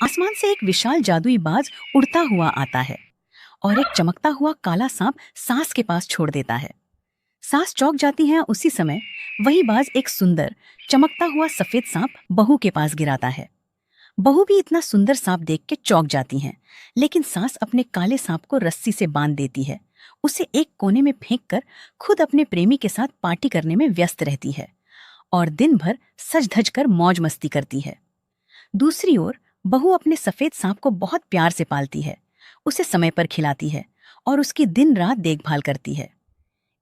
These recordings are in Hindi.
आसमान से एक विशाल जादुई बाज उड़ता हुआ आता है और एक चमकता हुआ काला सांप सास के पास छोड़ देता है। सास चौंक जाती है। उसी समय वही बाज एक सुंदर चमकता हुआ सफेद सांप बहू के पास गिराता है। बहू भी इतना सुंदर सांप देख के चौंक जाती हैं, लेकिन सास अपने काले सांप को रस्सी से बांध देती है। उसे एक कोने में फेंक कर खुद अपने प्रेमी के साथ पार्टी करने में व्यस्त रहती है और दिन भर सज धज कर मौज मस्ती करती है। दूसरी ओर बहू अपने सफेद सांप को बहुत प्यार से पालती है, उसे समय पर खिलाती है और उसकी दिन रात देखभाल करती है।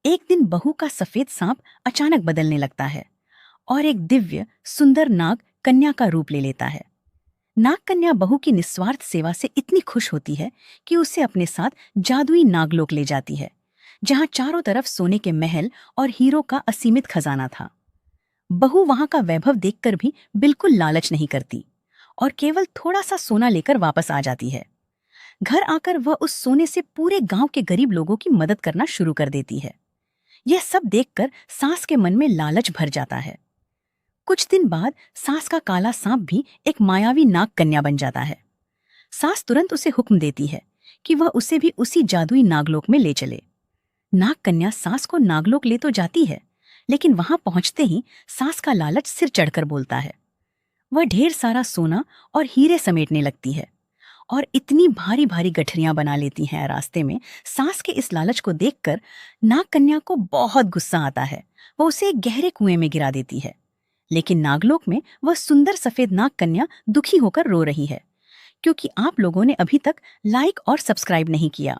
एक दिन बहू का सफेद सांप अचानक बदलने लगता है और एक दिव्य सुंदर नाग कन्या का रूप ले लेता है। नाग कन्या बहू की निस्वार्थ सेवा से इतनी खुश होती है कि उसे अपने साथ जादुई नागलोक ले जाती है, जहां चारों तरफ सोने के महल और हीरो का असीमित खजाना था। बहू वहां का वैभव देखकर भी बिल्कुल लालच नहीं करती और केवल थोड़ा सा सोना लेकर वापस आ जाती है। घर आकर वह उस सोने से पूरे गांव के गरीब लोगों की मदद करना शुरू कर देती है। यह सब देखकर सास के मन में लालच भर जाता है। कुछ दिन बाद सास का काला सांप भी एक मायावी नाग कन्या बन जाता है। सास तुरंत उसे हुक्म देती है कि वह उसे भी उसी जादुई नागलोक में ले चले। नाग कन्या सास को नागलोक ले तो जाती है, लेकिन वहां पहुंचते ही सास का लालच सिर चढ़कर बोलता है। वह ढेर सारा सोना और हीरे समेटने लगती है और इतनी भारी भारी गठरियां बना लेती हैं रास्ते में। सास के इस लालच को देखकर नाग कन्या को बहुत गुस्सा आता है। वह उसे एक गहरे कुएं में गिरा देती है। लेकिन नागलोक में वह सुंदर सफेद नाग कन्या दुखी होकर रो रही है, क्योंकि आप लोगों ने अभी तक लाइक और सब्सक्राइब नहीं किया।